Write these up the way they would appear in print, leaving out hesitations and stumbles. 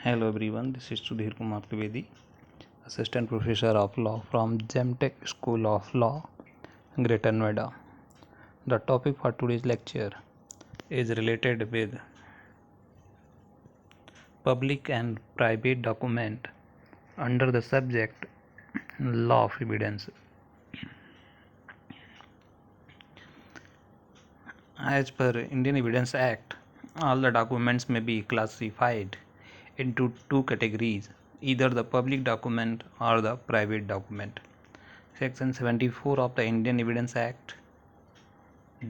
Hello everyone, this is Sudhir Kumar Trivedi, Assistant Professor of Law from GEMTech School of Law, Greater Noida. The topic for today's lecture is related with public and private document under the subject Law of Evidence. As per Indian Evidence Act, all the documents may be classified into two categories, either the public document or the private document. Section 74 of the Indian Evidence Act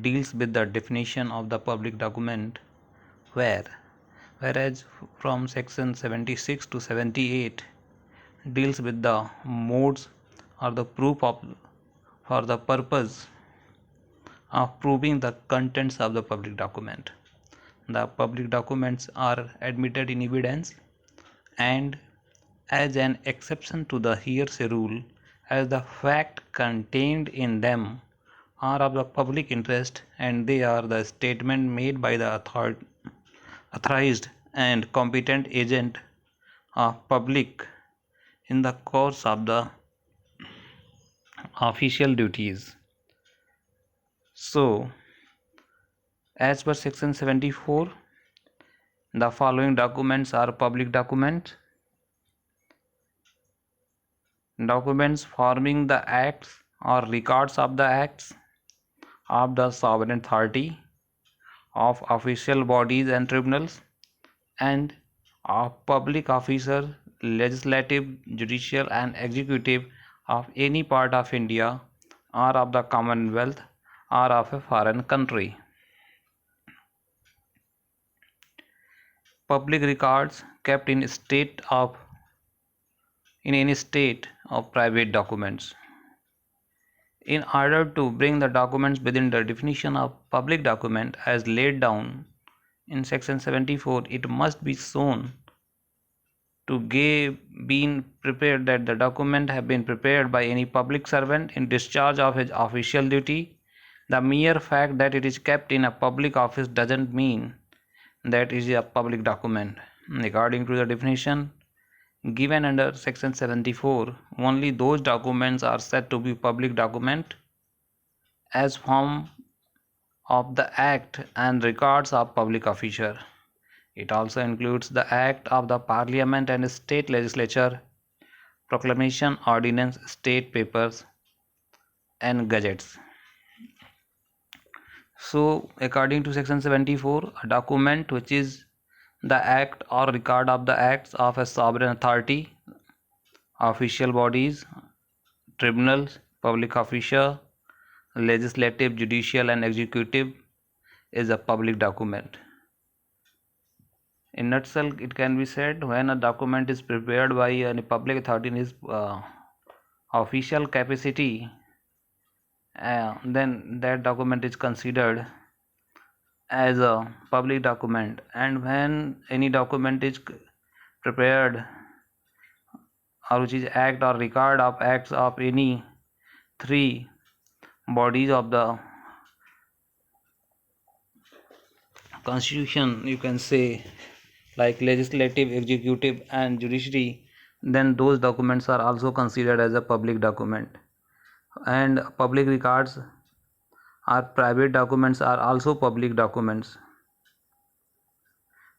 deals with the definition of the public document, whereas from section 76 to 78 deals with the modes or the proof of for the purpose of proving the contents of the public document. The public documents are admitted in evidence, and as an exception to the hearsay rule, as the fact contained in them are of the public interest and they are the statement made by the authorized and competent agent of public in the course of the official duties. So, as per section 74, the following documents are public documents. Documents forming the acts or records of the acts of the sovereign authority, of official bodies and tribunals, and of public officers, legislative, judicial, and executive of any part of India or of the Commonwealth or of a foreign country. Public records kept in any state of private documents. In order to bring the documents within the definition of public document as laid down in section 74, it must be shown to been prepared that the document have been prepared by any public servant in discharge of his official duty. The mere fact that it is kept in a public office doesn't mean that it is a public document. According to the definition given under section 74, only those documents are said to be public document as form of the act and records of public officer. It also includes the act of the parliament and state legislature, proclamation, ordinance, state papers, and gazettes. So, according to section 74, a document which is the act or record of the acts of a sovereign authority, official bodies, tribunals, public officer, legislative, judicial, and executive is a public document. In nutshell, it can be said when a document is prepared by a public authority in his official capacity, then that document is considered as a public document. And when any document is prepared or which is act or record of acts of any three bodies of the constitution, you can say, like legislative, executive, and judiciary, then those documents are also considered as a public document. And public records or private documents are also public documents.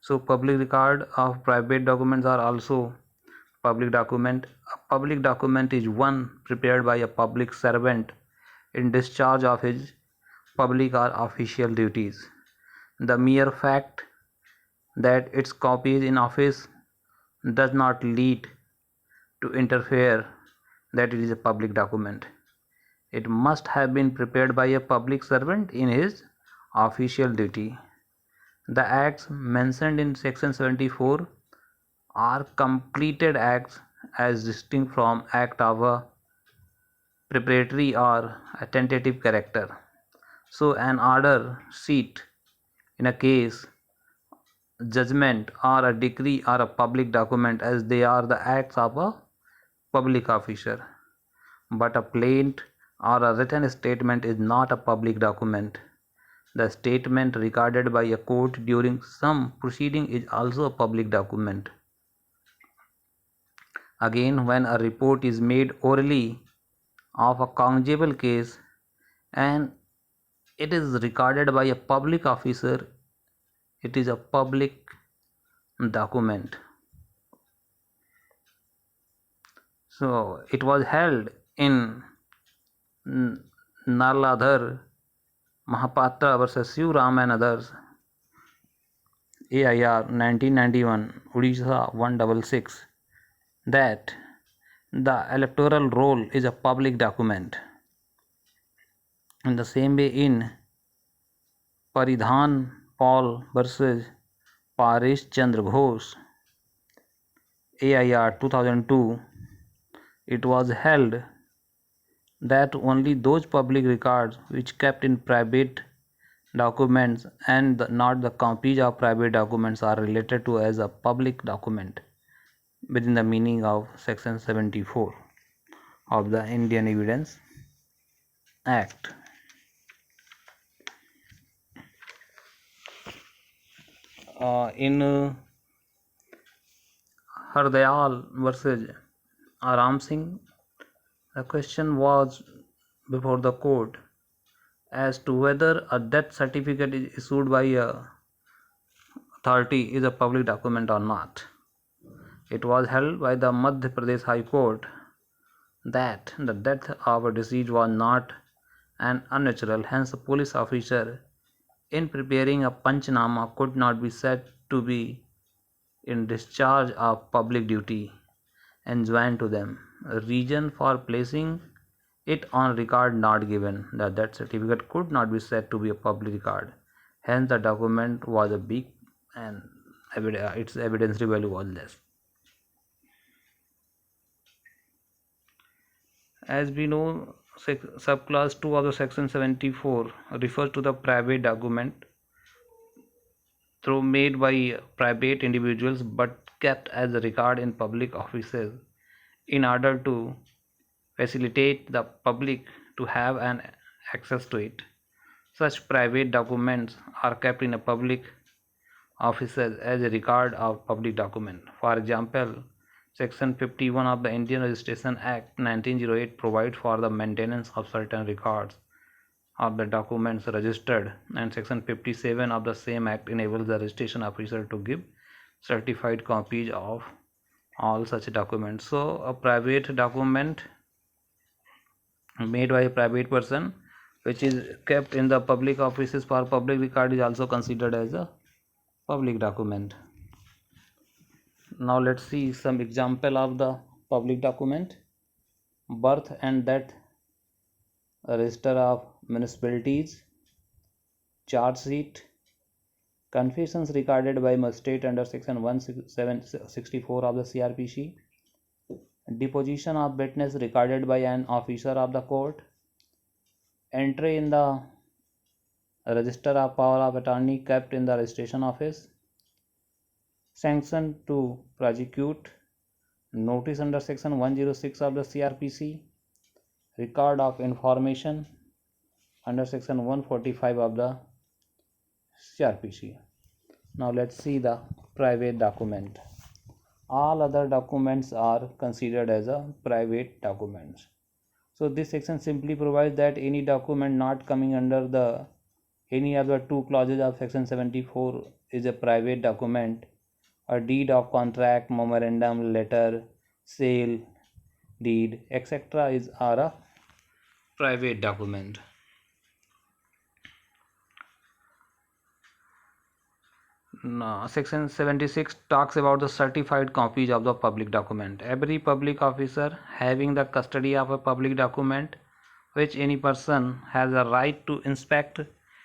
So public record of private documents are also public document. A public document is one prepared by a public servant in discharge of his public or official duties. The mere fact that its copy is in office does not lead to interfere that it is a public document. It must have been prepared by a public servant in his official duty. The acts mentioned in section 74 are completed acts as distinct from act of a preparatory or a tentative character. So an order, sheet in a case, judgment or a decree are a public document as they are the acts of a public officer. But a plaint or a written statement is not a public document. The statement recorded by a court during some proceeding is also a public document. Again, when a report is made orally of a cognizable case and it is recorded by a public officer, it is a public document. So it was held in Naladhar Mahapatra versus Shiv Ram and others, AIR 1991, Odisha 166, that the electoral roll is a public document. In the same way, in Paridhan Paul versus Paresh Chandra Ghosh, AIR 2002, it was held that only those public records which kept in private documents and not the copies of private documents are related to as a public document within the meaning of section 74 of the Indian Evidence Act. In Hardayal versus Aram Singh, the question was before the court as to whether a death certificate is issued by a authority is a public document or not. It was held by the Madhya Pradesh High Court that the death of a deceased was not an unnatural, hence a police officer in preparing a Panchnama could not be said to be in discharge of public duty enjoined to them. A reason for placing it on record not given. The death certificate could not be said to be a public record. Hence, the document was a big and its evidentiary value was less. As we know, subclass 2 of the section 74 refers to the private document through made by private individuals but kept as a record in public offices in order to facilitate the public to have an access to it. Such private documents are kept in a public offices as a record of public document. For example, Section 51 of the Indian Registration Act 1908 provides for the maintenance of certain records of the documents registered, and Section 57 of the same Act enables the registration officer to give certified copies of all such documents. So, a private document made by a private person which is kept in the public offices for public record is also considered as a public document. Now let's see some example of the public document. Birth and death register of municipalities, charge sheet, confessions recorded by magistrate under section 1764 of the CRPC, deposition of witness recorded by an officer of the court, entry in the register of power of attorney kept in the registration office, sanction to prosecute, notice under section 106 of the CRPC, record of information under section 145 of the CRPC. Now let's see the private document. All other documents are considered as a private documents. So this section simply provides that any document not coming under the any of the two clauses of section 74 is a private document. A deed of contract, memorandum, letter, sale, deed, etc. are a private document. Now, section 76 talks about the certified copies of the public document. Every public officer having the custody of a public document which any person has a right to inspect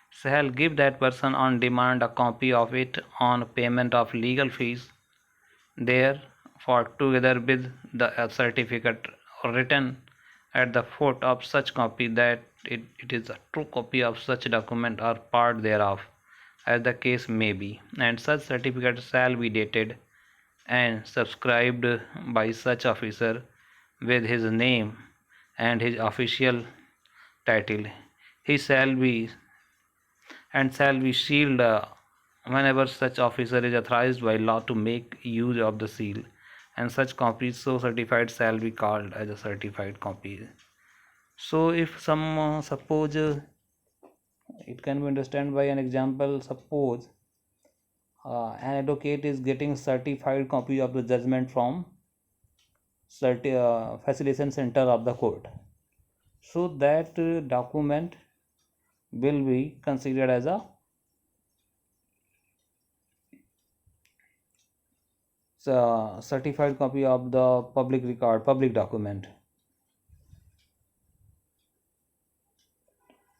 shall give that person on demand a copy of it on payment of legal fees therefore together with the certificate written at the foot of such copy that it is a true copy of such document or part thereof as the case may be, and such certificate shall be dated and subscribed by such officer with his name and his official title. He shall be sealed whenever such officer is authorized by law to make use of the seal, and such copies so certified shall be called as a certified copy. So if some suppose it can be understood by an example. Suppose an advocate is getting certified copy of the judgment from facilitation center of the court, so that document will be considered as a certified copy of the public record, public document.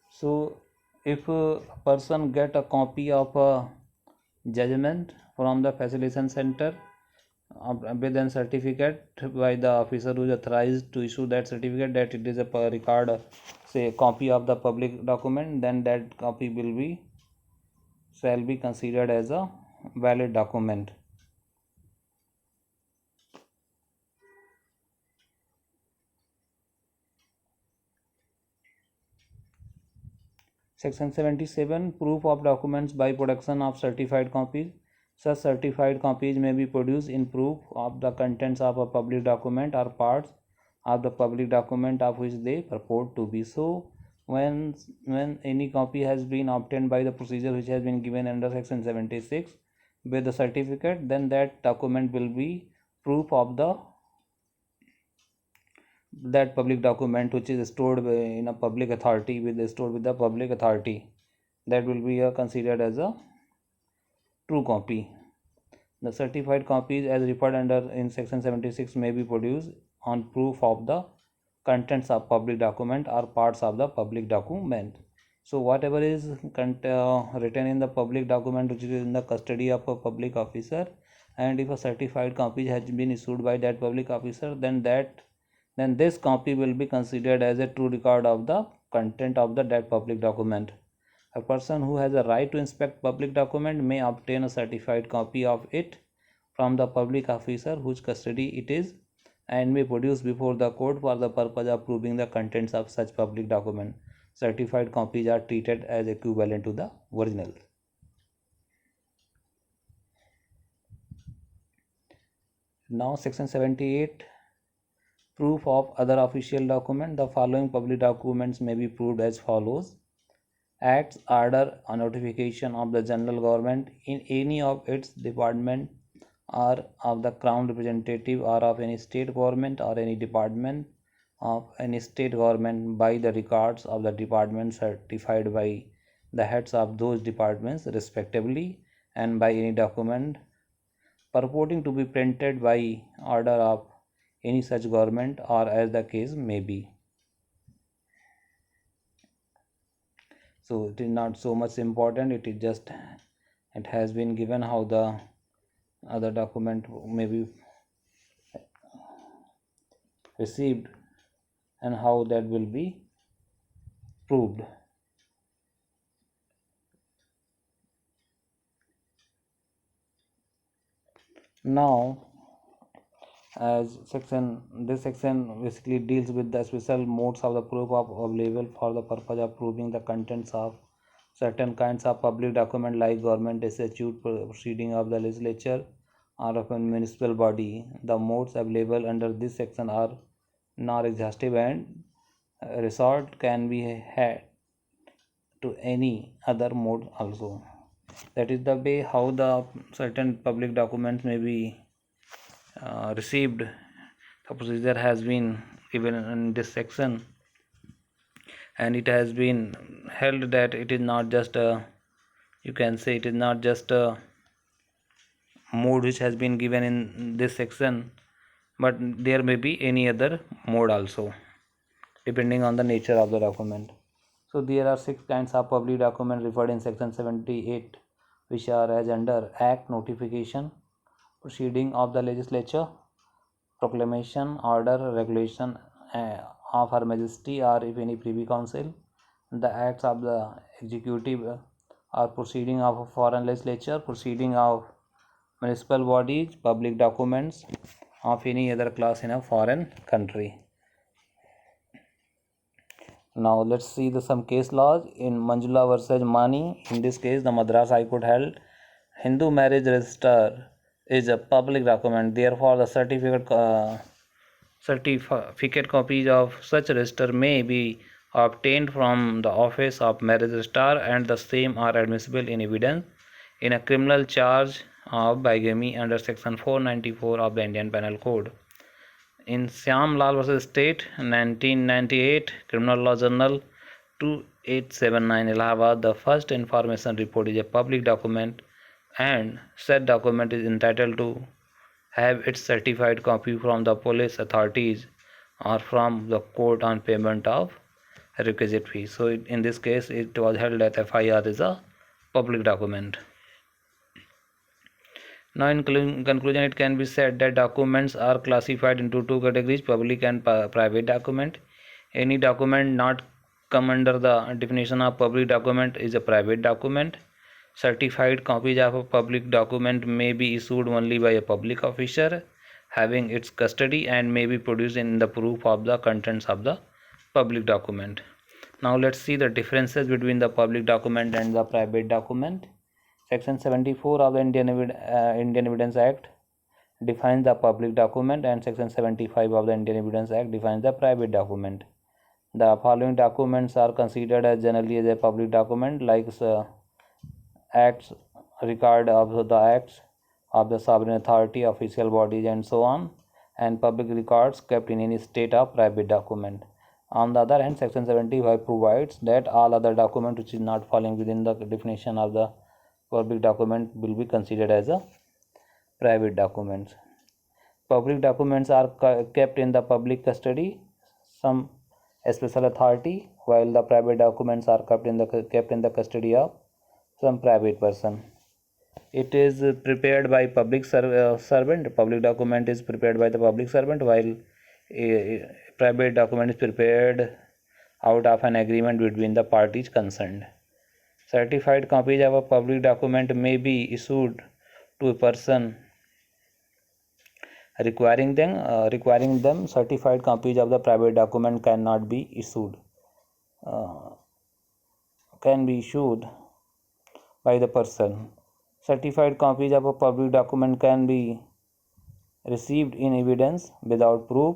So if a person get a copy of a judgment from the facilitation center with a certificate by the officer who is authorized to issue that certificate that it is a record, say copy of the public document, then that copy will be shall be considered as a valid document. Section 77, proof of documents by production of certified copies. Such certified copies may be produced in proof of the contents of a public document or parts of the public document of which they purport to be. So when any copy has been obtained by the procedure which has been given under section 76 with the certificate, then that document will be proof of the that public document which is stored in a public authority, stored with the public authority, that will be considered as a true copy. The certified copies as referred under in section 76 may be produced on proof of the contents of public document or parts of the public document. So whatever is written in the public document which is in the custody of a public officer, and if a certified copy has been issued by that public officer, then this copy will be considered as a true record of the content of that public document. A person who has a right to inspect public document may obtain a certified copy of it from the public officer whose custody it is, and may produce before the court for the purpose of proving the contents of such public document. Certified copies are treated as equivalent to the original. Now section 78, proof of other official document. The following public documents may be proved as follows: acts, order, or notification of the general government in any of its department, or of the crown representative, or of any state government or any department of any state government, by the records of the department certified by the heads of those departments respectively, and by any document purporting to be printed by order of any such government, or as the case may be. So it is not so much important, it is just it has been given how the other document may be received and how that will be proved. Now as this section basically deals with the special modes of the proof of available for the purpose of proving the contents of certain kinds of public document like government statute, proceeding of the legislature, or of a municipal body. The modes available under this section are not exhaustive, and resort can be had to any other mode also. That is the way how the certain public documents may be received. The procedure has been given in this section, and it has been held that it is not just a, you can say it is not just a mode which has been given in this section, but there may be any other mode also depending on the nature of the document. So there are 6 kinds of public document referred in section 78, which are as under: act, notification, proceeding of the legislature, proclamation, order, regulation of Her Majesty or if any Privy Council, the acts of the executive or proceeding of a foreign legislature, proceeding of municipal bodies, public documents of any other class in a foreign country. Now let's see some case laws. In Manjula versus Mani, in this case the Madras High Court held Hindu marriage register is a public document. Therefore, the certificate copies of such register may be obtained from the office of marriage registrar, and the same are admissible in evidence in a criminal charge of bigamy under section 494 of the Indian Penal Code. In Syam Lal vs. State, 1998, Criminal Law Journal 2879, Allahabad, the first information report is a public document, and said document is entitled to have its certified copy from the police authorities or from the court on payment of requisite fee. So in this case, it was held that FIR is a public document. Now, in conclusion, it can be said that documents are classified into two categories: public and private document. Any document not come under the definition of public document is a private document. Certified copies of a public document may be issued only by a public officer having its custody and may be produced in the proof of the contents of the public document. Now let's see the differences between the public document and the private document. Section 74 of the Indian Evidence Act defines the public document, and Section 75 of the Indian Evidence Act defines the private document. The following documents are considered as generally as a public document, like acts, record of the acts of the sovereign authority, official bodies, and so on, and public records kept in any state of private document. On the other hand, Section 75 provides that all other document which is not falling within the definition of the public document will be considered as a private documents. Public documents are kept in the public custody, some special authority, while the private documents are kept in the custody of some private person. It is prepared by public servant. Public document is prepared by the public servant, while a private document is prepared out of an agreement between the parties concerned. Certified copies of a public document may be issued to a person requiring them. Certified copies of the private document cannot be issued. Can be issued by the person. Certified copies of a public document can be received in evidence without proof.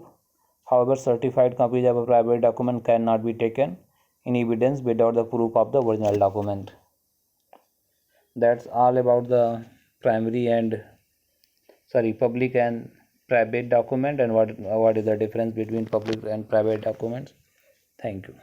However, certified copies of a private document cannot be taken in evidence without the proof of the original document. That's all about the public and private document, and what is the difference between public and private documents. Thank you.